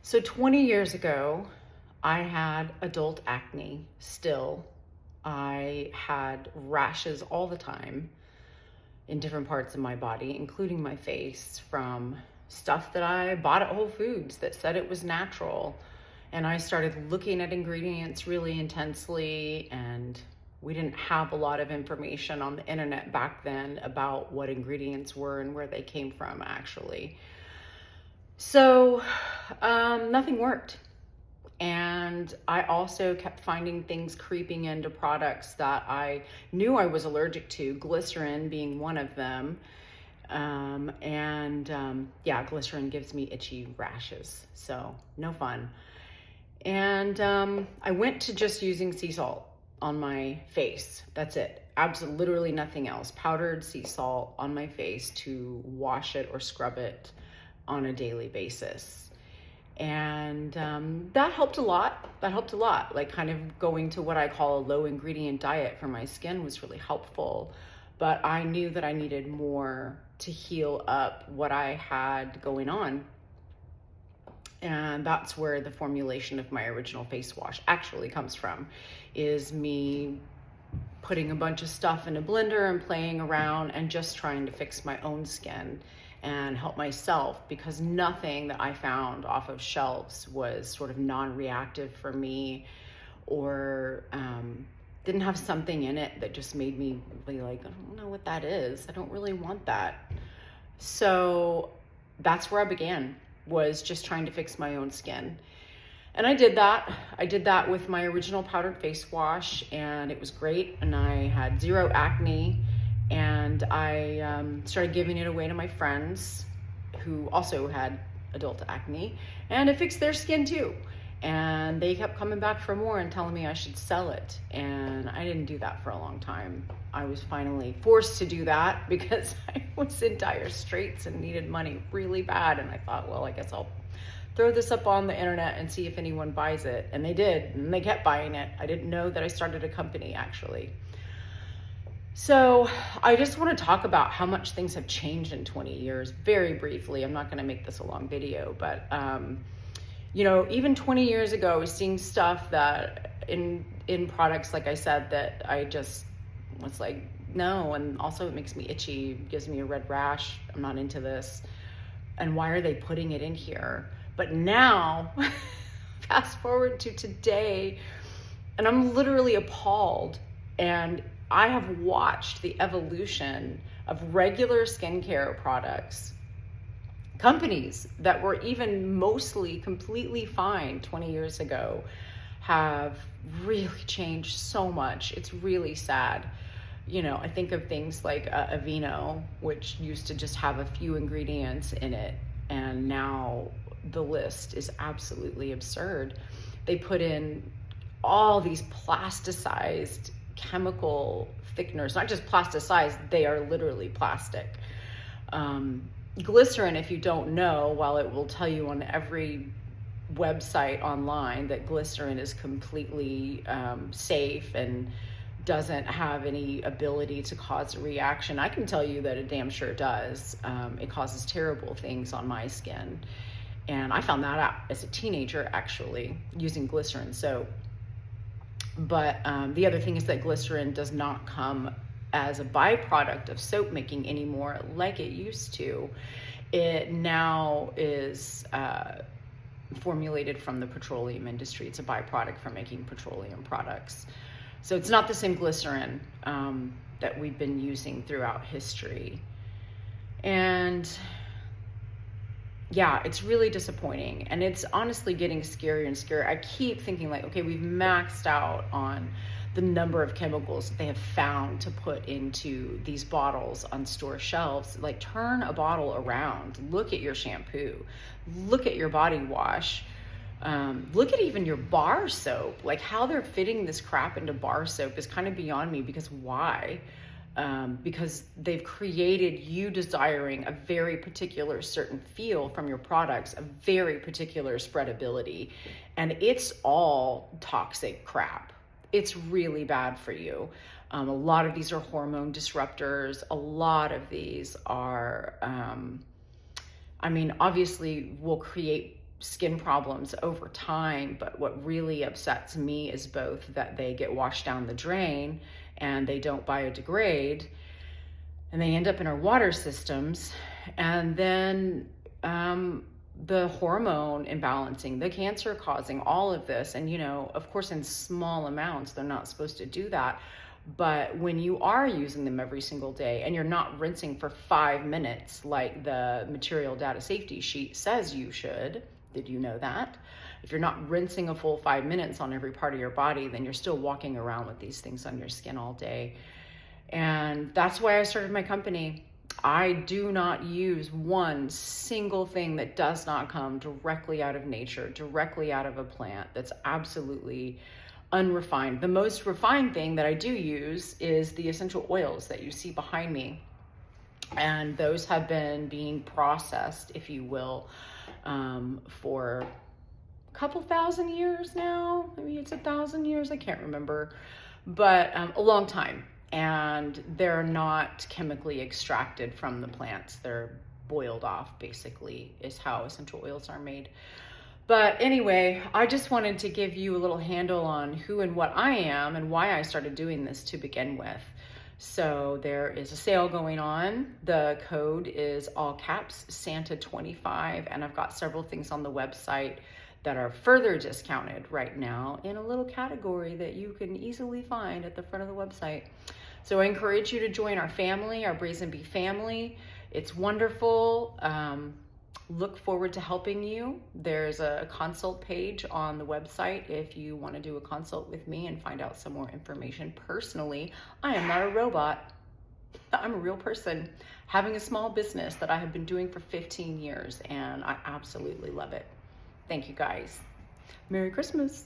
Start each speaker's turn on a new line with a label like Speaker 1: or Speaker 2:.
Speaker 1: So 20 years ago, I had adult acne still. I had rashes all the time in different parts of my body, including my face, from stuff that I bought at Whole Foods that said it was natural. And I started looking at ingredients really intensely, and we didn't have a lot of information on the internet back then about what ingredients were and where they came from, actually. So nothing worked. And I also kept finding things creeping into products that I knew I was allergic to, glycerin being one of them. Yeah, glycerin gives me itchy rashes, so no fun. And I went to just using sea salt on my face. That's it. Absolutely, literally nothing else. Powdered sea salt on my face to wash it or scrub it on a daily basis. And that helped a lot. Like, kind of going to what I call a low ingredient diet for my skin was really helpful. But I knew that I needed more to heal up what I had going on. And that's where the formulation of my original face wash actually comes from, is me putting a bunch of stuff in a blender and playing around and just trying to fix my own skin and help myself, because nothing that I found off of shelves was sort of non-reactive for me, or didn't have something in it that just made me be like, I don't know what that is. I don't really want that. So that's where I began, was just trying to fix my own skin. And I did that. I did that with my original powdered face wash, and it was great. And I had zero acne. And I started giving it away to my friends who also had adult acne, and it fixed their skin too. And they kept coming back for more and telling me I should sell it. And I didn't do that for a long time. I was finally forced to do that because I was in dire straits and needed money really bad. And I thought, well, I guess I'll throw this up on the internet and see if anyone buys it. And they did, and they kept buying it. I didn't know that I started a company, actually. So I just want to talk about how much things have changed in 20 years, very briefly. I'm not going to make this a long video, but even 20 years ago, I was seeing stuff that in products, like I said, that I just was like, no. And also it makes me itchy, gives me a red rash. I'm not into this. And why are they putting it in here? But now, fast forward to today, and I'm literally appalled. And I have watched the evolution of regular skincare products. Companies that were even mostly completely fine 20 years ago have really changed so much. It's really sad. I think of things like Aveeno, which used to just have a few ingredients in it, and now the list is absolutely absurd. They put in all these plasticized chemical thickeners, not just plasticized, they are literally plastic. Glycerin, if you don't know, while it will tell you on every website online that glycerin is completely safe and doesn't have any ability to cause a reaction, I can tell you that it damn sure does. It causes terrible things on my skin. And I found that out as a teenager, actually, using glycerin soap. But the other thing is that glycerin does not come as a byproduct of soap making anymore like it used to. It now is formulated from the petroleum industry. It's a byproduct from making petroleum products. So it's not the same glycerin that we've been using throughout history. And yeah, it's really disappointing, and it's honestly getting scarier and scarier. I keep thinking, like, okay, we've maxed out on the number of chemicals that they have found to put into these bottles on store shelves. Like, turn a bottle around, look at your shampoo, look at your body wash, look at even your bar soap. Like, how they're fitting this crap into bar soap is kind of beyond me, because why? Because they've created you desiring a very particular certain feel from your products, a very particular spreadability, and it's all toxic crap. It's really bad for you. A lot of these are hormone disruptors. A lot of these are, obviously will create skin problems over time. But what really upsets me is both that they get washed down the drain and they don't biodegrade, and they end up in our water systems. And then the hormone imbalancing, the cancer causing, all of this. And, you know, of course, in small amounts, they're not supposed to do that. But when you are using them every single day and you're not rinsing for 5 minutes, like the material data safety sheet says you should, did you know that? If you're not rinsing a full 5 minutes on every part of your body, then you're still walking around with these things on your skin all day. And that's why I started my company. I do not use one single thing that does not come directly out of nature, directly out of a plant that's absolutely unrefined. The most refined thing that I do use is the essential oils that you see behind me. And those have been being processed, if you will, for a couple thousand years now. Maybe it's 1,000 years, I can't remember, but a long time. And they're not chemically extracted from the plants. They're boiled off, basically, is how essential oils are made. But anyway, I just wanted to give you a little handle on who and what I am and why I started doing this to begin with. So there is a sale going on. The code is all caps Santa25, and I've got several things on the website that are further discounted right now in a little category that you can easily find at the front of the website. So I encourage you to join our family, our Brazen Bee family. It's wonderful. Look forward to helping you. There's a consult page on the website if you want to do a consult with me and find out some more information. Personally, I am not a robot. I'm a real person having a small business that I have been doing for 15 years, and I absolutely love it. Thank you guys. Merry Christmas.